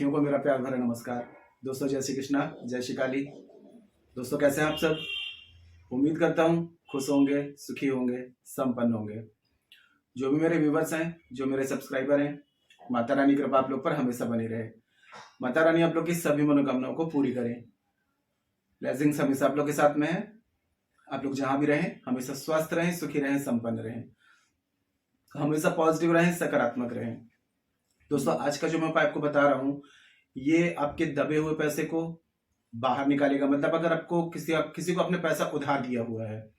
साथियों को मेरा प्यार भरा नमस्कार। दोस्तों जय श्री कृष्णा, जय श्री काली। दोस्तों कैसे हैं आप सब? उम्मीद करता हूँ खुश होंगे, सुखी होंगे, संपन्न होंगे। जो भी मेरे व्यूवर्स हैं, जो मेरे सब्सक्राइबर हैं, माता रानी की कृपा आप लोग पर हमेशा बनी रहे। माता रानी आप लोग की सभी मनोकामनाओं को पूरी करें। ब्लेसिंग्स हमेशा आप लोग के साथ में है। आप लोग जहां भी रहें हमेशा स्वस्थ रहें, सुखी रहें, संपन्न रहें, हमेशा पॉजिटिव रहें, सकारात्मक रहें। दोस्तों आज का जो मैं उपाय आपको बता रहा हूँ ये आपके दबे हुए पैसे को बाहर निकालेगा। मतलब अगर आपको किसी को अपने पैसा उधार दिया हुआ है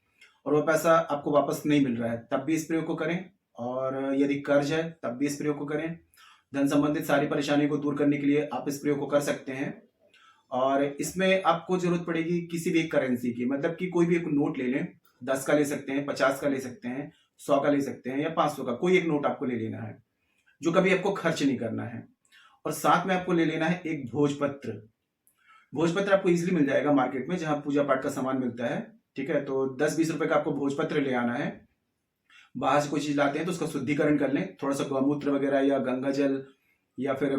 और वो पैसा आपको वापस नहीं मिल रहा है, तब भी इस प्रयोग को करें। और यदि कर्ज है तब भी इस प्रयोग को करें। धन संबंधित सारी परेशानियों को दूर करने के लिए आप इस प्रयोग को कर सकते हैं। और इसमें आपको जरूरत पड़ेगी किसी भी एक करेंसी की। मतलब कि कोई भी एक नोट ले लें, 10 का ले सकते हैं, 50 का ले सकते हैं, 100 का ले सकते हैं या 500 का। कोई एक नोट आपको ले लेना है जो कभी आपको खर्च नहीं करना है। और साथ में आपको ले लेना है एक भोजपत्र। भोजपत्र आपको इजीली मिल जाएगा मार्केट में, जहां पूजा पाठ का सामान मिलता है। ठीक है, तो 10-20 रुपए का आपको भोजपत्र ले आना है। बाहर से कोई चीज लाते हैं तो उसका शुद्धिकरण कर लें, थोड़ा सा गौमूत्र वगैरह या गंगा जल या फिर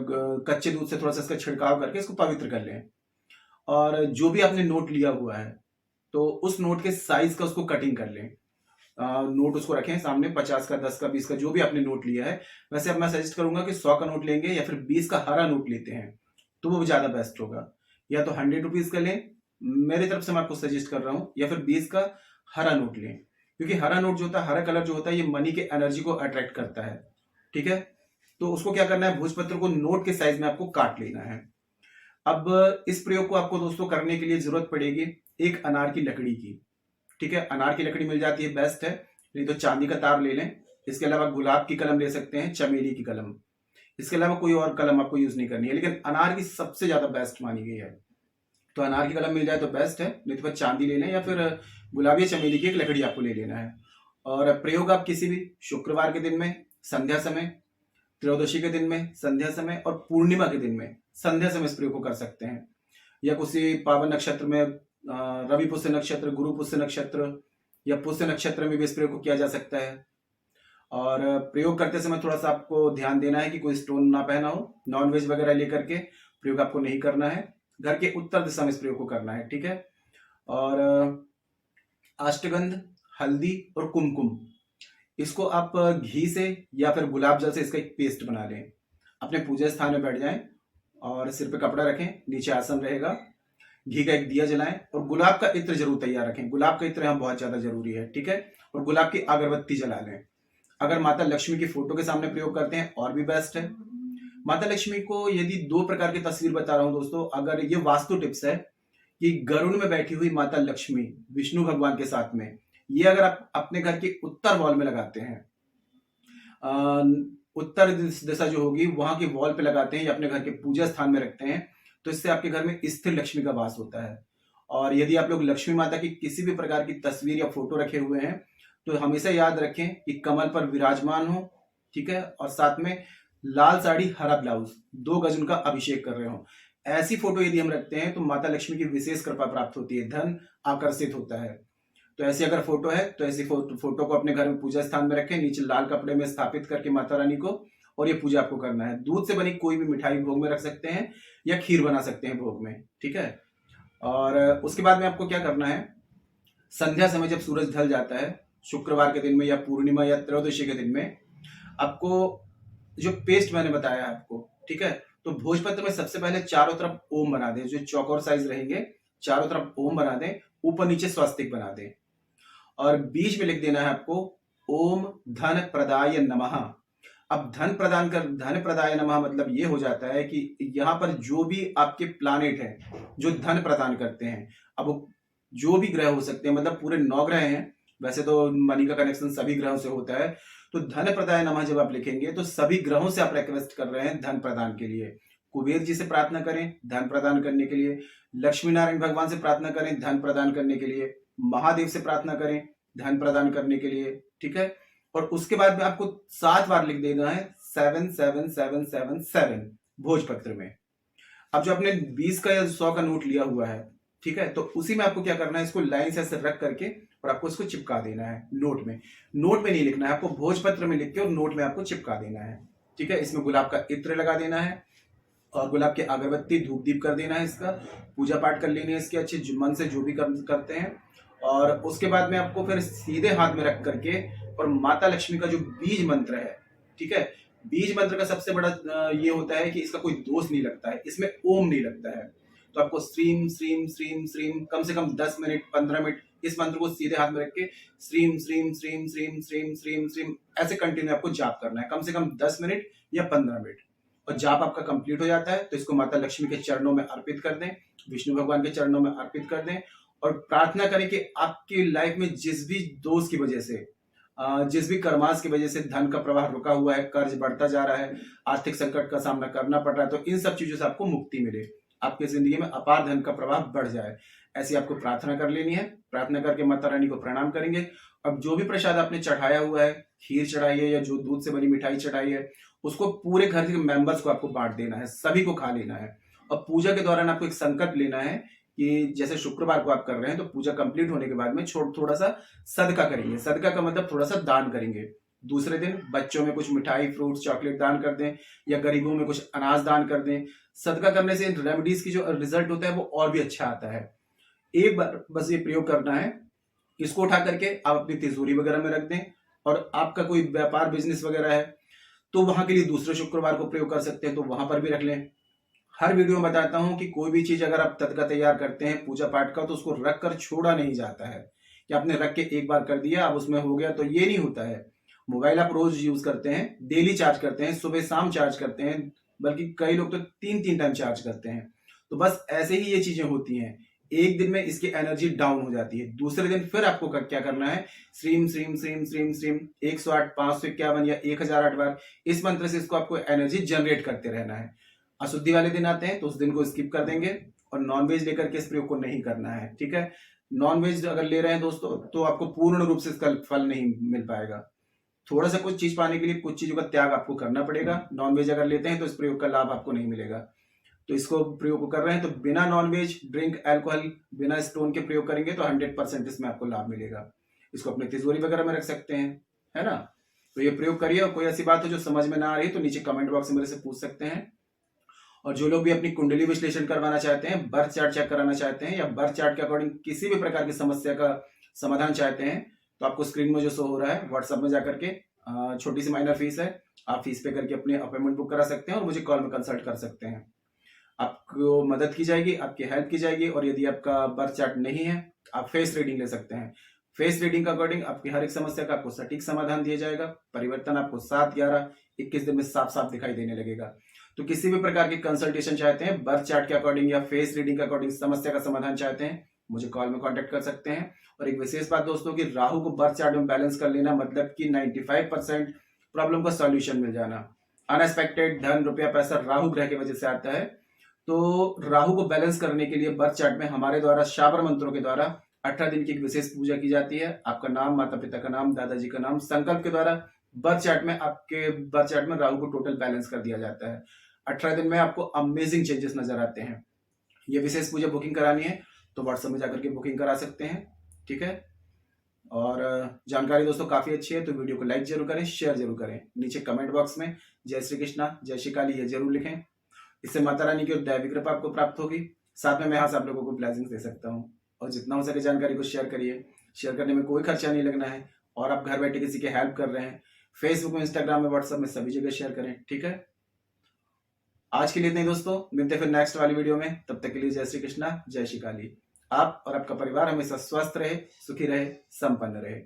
कच्चे दूध से थोड़ा सा इसका छिड़काव करके इसको पवित्र कर लें। और जो भी आपने नोट लिया हुआ है तो उस नोट के साइज का उसको कटिंग कर लें। नोट उसको रखें सामने, 50 का, 10 का, 20 का, जो भी आपने नोट लिया है। वैसे अब मैं सजेस्ट करूंगा कि 100 का नोट लेंगे या फिर 20 का हरा नोट लेते हैं तो वो ज्यादा बेस्ट होगा। या तो 100 रुपीज का लें, मेरी तरफ से मैं आपको सजेस्ट कर रहा हूं, या फिर 20 का हरा नोट लें। क्योंकि हरा नोट जो होता है, हरा कलर जो होता है, ये मनी के एनर्जी को अट्रैक्ट करता है। ठीक है, तो उसको क्या करना है, भोजपत्र को नोट के साइज में आपको काट लेना है। अब इस प्रयोग को आपको दोस्तों करने के लिए जरूरत पड़ेगी एक अनार की लकड़ी की। ठीक है, अनार की लकड़ी मिल जाती है, बेस्ट है। नहीं तो चांदी का तार ले लें। इसके अलावा गुलाब की कलम ले सकते हैं, चमेली की कलम। इसके अलावा कोई और कलम आपको यूज नहीं करनी है, लेकिन अनार की सबसे ज्यादा बेस्ट मानी गई है। तो अनार की कलम मिल जाए तो बेस्ट है, नहीं तो फिर चांदी ले लें या फिर गुलाबी या चमेली की एक लकड़ी आपको ले लेना है। और प्रयोग आप किसी भी शुक्रवार के दिन में संध्या समय, त्रयोदशी के दिन में संध्या समय और पूर्णिमा के दिन में संध्या समय इस प्रयोग को कर सकते हैं। या किसी पावन नक्षत्र में, रवि पुष्य नक्षत्र, गुरु पुष्य नक्षत्र या पुष्य नक्षत्र में भी इस प्रयोग को किया जा सकता है। और प्रयोग करते समय थोड़ा सा आपको ध्यान देना है कि कोई स्टोन ना पहना हो। नॉनवेज वगैरह लेकर के प्रयोग आपको नहीं करना है। घर के उत्तर दिशा में इस प्रयोग को करना है। ठीक है, और अष्टगंध, हल्दी और कुमकुम, इसको आप घी से या फिर गुलाब जल से इसका एक पेस्ट बना लें। अपने पूजा स्थान में बैठ जाएं और सिर पे कपड़ा रखें, नीचे आसन रहेगा, घी का एक दिया जलाएं और गुलाब का इत्र जरूर तैयार रखें। गुलाब का इत्र यहाँ बहुत ज्यादा जरूरी है। ठीक है, और गुलाब की अगरबत्ती जला लें। अगर माता लक्ष्मी की फोटो के सामने प्रयोग करते हैं और भी बेस्ट है। माता लक्ष्मी को यदि 2 प्रकार की तस्वीर बता रहा हूं दोस्तों, अगर ये वास्तु टिप्स है कि गरुड़ में बैठी हुई माता लक्ष्मी विष्णु भगवान के साथ में, ये अगर आप अपने घर के उत्तर वॉल में लगाते हैं, उत्तर दिशा जो होगी वहां की वॉल पे लगाते हैं या अपने घर के पूजा स्थान में रखते हैं, तो इससे आपके घर में स्थिर लक्ष्मी का वास होता है। और यदि आप लोग लक्ष्मी माता की किसी भी प्रकार की तस्वीर या फोटो रखे हुए हैं तो हमेशा याद रखें कि कमल पर विराजमान हो। ठीक है, और साथ में लाल साड़ी, हरा ब्लाउज, 2 गज उनका अभिषेक कर रहे हो। ऐसी फोटो यदि हम रखते हैं तो माता लक्ष्मी की विशेष कृपा प्राप्त होती है, धन आकर्षित होता है। तो ऐसी अगर फोटो है तो ऐसी फोटो को अपने घर में पूजा स्थान में रखें, नीचे लाल कपड़े में स्थापित करके माता रानी को, और ये पूजा आपको करना है। दूध से बनी कोई भी मिठाई भोग में रख सकते हैं या खीर बना सकते हैं भोग में। ठीक है, और उसके बाद में आपको क्या करना है, संध्या समय जब सूरज ढल जाता है, शुक्रवार के दिन में या पूर्णिमा या त्रयोदशी के दिन में, आपको जो पेस्ट मैंने बताया आपको, ठीक है, तो भोजपत्र में सबसे पहले चारों तरफ ओम बना दें। जो चौकोर साइज रहेंगे, चारों तरफ ओम बना दें, ऊपर नीचे स्वस्तिक बना दें और बीच में लिख देना है आपको ओम धन प्रदाय नमः। अब धन प्रदाय नमः मतलब ये हो जाता है कि यहाँ पर जो भी आपके प्लानेट हैं जो धन प्रदान करते हैं, अब वो जो भी ग्रह हो सकते हैं, मतलब पूरे 9 ग्रह हैं। वैसे तो मनी का कनेक्शन सभी ग्रहों से होता है। तो धन प्रदाय नमः जब आप लिखेंगे तो सभी ग्रहों से आप रिक्वेस्ट कर रहे हैं धन प्रदान के लिए। कुबेर जी से प्रार्थना करें धन प्रदान करने के लिए, लक्ष्मी नारायण भगवान से प्रार्थना करें धन प्रदान करने के लिए, महादेव से प्रार्थना करें धन प्रदान करने के लिए। ठीक है, और उसके बाद में आपको 7 बार लिख देना है 7777 भोजपत्र में। अब जो आपने 20 का या 100 का नोट लिया हुआ है, ठीक है, तो उसी में आपको क्या करना है, इसको लाइन से ऐसे रख करके और आपको इसको चिपका देना है नोट में। नोट में नहीं लिखना है, आपको भोजपत्र में लिख के और नोट में आपको चिपका देना है। ठीक है, इसमें गुलाब का इत्र लगा देना है। और गुलाब की अगरबत्ती धूप दीप कर देना है, इसका पूजा पाठ कर लेनी है इसके अच्छे मन से, जो भी करते हैं। और उसके बाद में आपको फिर सीधे हाथ में रख करके और माता लक्ष्मी का जो बीज मंत्र है, ठीक है, बीज मंत्र का सबसे बड़ा ये होता है कि इसका कोई दोष नहीं लगता है, इसमें ओम नहीं लगता है। तो आपको श्रीम श्रीम श्रीम श्रीम कम से कम 10 मिनट 15 मिनट इस मंत्र को सीधे हाथ में रख के श्रीम श्रीम श्रीम श्रीम श्रीम श्रीम श्रीम ऐसे कंटिन्यू आपको जाप करना है, कम से कम 10 मिनट या 15 मिनट। और जाप आपका कंप्लीट हो जाता है तो इसको माता लक्ष्मी के चरणों में अर्पित कर दें, विष्णु भगवान के चरणों में अर्पित कर दें और प्रार्थना करें कि आपकी लाइफ में जिस भी दोष की वजह से, जिस भी कर्मास की वजह से धन का प्रवाह रुका हुआ है, कर्ज बढ़ता जा रहा है, आर्थिक संकट का सामना करना पड़ रहा है, तो इन सब चीजों से आपको मुक्ति मिले, आपकी जिंदगी में अपार धन का प्रवाह बढ़ जाए, ऐसी आपको प्रार्थना कर लेनी है। प्रार्थना करके माता रानी को प्रणाम करेंगे। अब जो भी प्रसाद आपने चढ़ाया हुआ है, खीर चढ़ाई है या जो दूध से बनी मिठाई चढ़ाई है, उसको पूरे घर के मेंबर्स को आपको बांट देना है, सभी को खा लेना है। और पूजा के दौरान आपको एक संकल्प लेना है कि जैसे शुक्रवार को आप कर रहे हैं तो पूजा कंप्लीट होने के बाद में थोड़ा सा सदका करेंगे। सदका का मतलब थोड़ा सा दान करेंगे। दूसरे दिन बच्चों में कुछ मिठाई, फ्रूट्स, चॉकलेट दान कर दें या गरीबों में कुछ अनाज दान कर दें। सदका करने से रेमेडीज की जो रिजल्ट होता है वो और भी अच्छा आता है। एक बार बस ये प्रयोग करना है। इसको उठा करके आप अपनी तिजोरी वगैरह में रख दें। और आपका कोई व्यापार बिजनेस वगैरह है तो वहां के लिए दूसरे शुक्रवार को प्रयोग कर सकते हैं, तो वहां पर भी रख लें। हर वीडियो में बताता हूं कि कोई भी चीज अगर आप तदका तैयार करते हैं पूजा पाठ का, तो उसको रख कर छोड़ा नहीं जाता है कि आपने रख के एक बार कर दिया अब उसमें हो गया, तो ये नहीं होता है। मोबाइल आप रोज यूज करते हैं, डेली चार्ज करते हैं, सुबह शाम चार्ज करते हैं, बल्कि कई लोग तो 3-3 टाइम चार्ज करते हैं। तो बस ऐसे ही ये चीजें होती हैं। एक दिन में इसकी एनर्जी डाउन हो जाती है, दूसरे दिन फिर आपको क्या करना है, श्रीम श्रीम श्रीम श्रीम श्रीम 108 551 या 1008 बार इस मंत्र से इसको आपको एनर्जी जनरेट करते रहना है। अशुद्धि वाले दिन आते हैं तो उस दिन को स्किप कर देंगे और नॉनवेज लेकर के इस प्रयोग को नहीं करना है, ठीक है। नॉनवेज अगर ले रहे हैं दोस्तों तो आपको पूर्ण रूप से इसका फल नहीं मिल पाएगा। थोड़ा सा कुछ चीज पाने के लिए कुछ चीजों का त्याग आपको करना पड़ेगा। नॉनवेज अगर लेते हैं तो इस प्रयोग का लाभ आपको नहीं मिलेगा। तो इसको प्रयोग कर रहे हैं तो बिना नॉनवेज, ड्रिंक, अल्कोहल, बिना स्टोन के प्रयोग करेंगे तो 100% इसमें आपको लाभ मिलेगा। इसको अपने तिजोरी वगैरह में रख सकते हैं, है ना। तो ये प्रयोग करिए। और कोई ऐसी बात हो जो समझ में ना आ रही तो नीचे कमेंट बॉक्स में मेरे से पूछ सकते हैं। और जो लोग भी अपनी कुंडली विश्लेषण करवाना चाहते हैं, बर्थ चार्ट चेक कराना चाहते हैं या बर्थ चार्ट के अकॉर्डिंग किसी भी प्रकार की समस्या का समाधान चाहते हैं, तो आपको स्क्रीन में जो शो हो रहा है व्हाट्सएप में जाकर के छोटी सी माइनर फीस है, आप फीस पे करके अपने अपॉइंटमेंट बुक करा सकते हैं और मुझे कॉल में कंसल्ट कर सकते हैं। आपको मदद की जाएगी, आपकी हेल्प की जाएगी। और यदि आपका बर्थ चार्ट नहीं है आप फेस रीडिंग ले सकते हैं। फेस रीडिंग का अकॉर्डिंग आपकी हर एक समस्या का आपको सटीक समाधान दिया जाएगा। परिवर्तन आपको 7, 11, 21 दिन में साफ साफ दिखाई देने लगेगा। तो किसी भी प्रकार की कंसल्टेशन चाहते हैं, बर्थ चार्ट के अकॉर्डिंग या फेस रीडिंग के अकॉर्डिंग समस्या का समाधान चाहते हैं, मुझे कॉल में कांटेक्ट कर सकते हैं। और एक विशेष बात दोस्तों कि राहु को बर्थ चार्ट में बैलेंस कर लेना मतलब कि 95% प्रॉब्लम का सॉल्यूशन मिल जाना। अनएक्सपेक्टेड धन, रुपया, पैसा राहु ग्रह की वजह से आता है। तो राहु को बैलेंस करने के लिए बर्थ चार्ट में हमारे द्वारा शाबर मंत्रों के द्वारा 18 दिन की एक विशेष पूजा की जाती है। आपका नाम, माता पिता का नाम, दादाजी का नाम, संकल्प के द्वारा बर्थ चार्ट में आपके बर्थ चार्ट में राहु को टोटल बैलेंस कर दिया जाता है। 18 दिन में आपको अमेजिंग चेंजेस नजर आते हैं। ये विशेष पूजा बुकिंग करानी है तो व्हाट्सएप में जाकर के बुकिंग करा सकते हैं, ठीक है। और जानकारी दोस्तों काफी अच्छी है तो वीडियो को लाइक जरूर करें, शेयर जरूर करें। नीचे कमेंट बॉक्स में जय श्री कृष्णा, जय श्री काली ये जरूर लिखें। इससे माता रानी की दैविक कृपा आपको प्राप्त होगी। साथ में मैं यहाँ से आप लोगों को ब्लेसिंग्स दे सकता हूँ। और जितना हो सके जानकारी को शेयर करिए। शेयर करने में कोई खर्चा नहीं लगना है और आप घर बैठे किसी की हेल्प कर रहे हैं। फेसबुक में, इंस्टाग्राम में, व्हाट्सएप में सभी जगह शेयर करें, ठीक है। आज के लिए इतना ही दोस्तों, मिलते हैं फिर नेक्स्ट वाली वीडियो में। तब तक के लिए जय श्री कृष्णा, जय श्री काली। आप और आपका परिवार हमेशा स्वस्थ रहे, सुखी रहे, संपन्न रहे,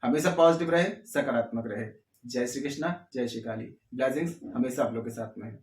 हमेशा पॉजिटिव रहे, सकारात्मक रहे। जय श्री कृष्णा, जय श्री काली। ब्लेसिंग्स हमेशा आप लोग के साथ में है।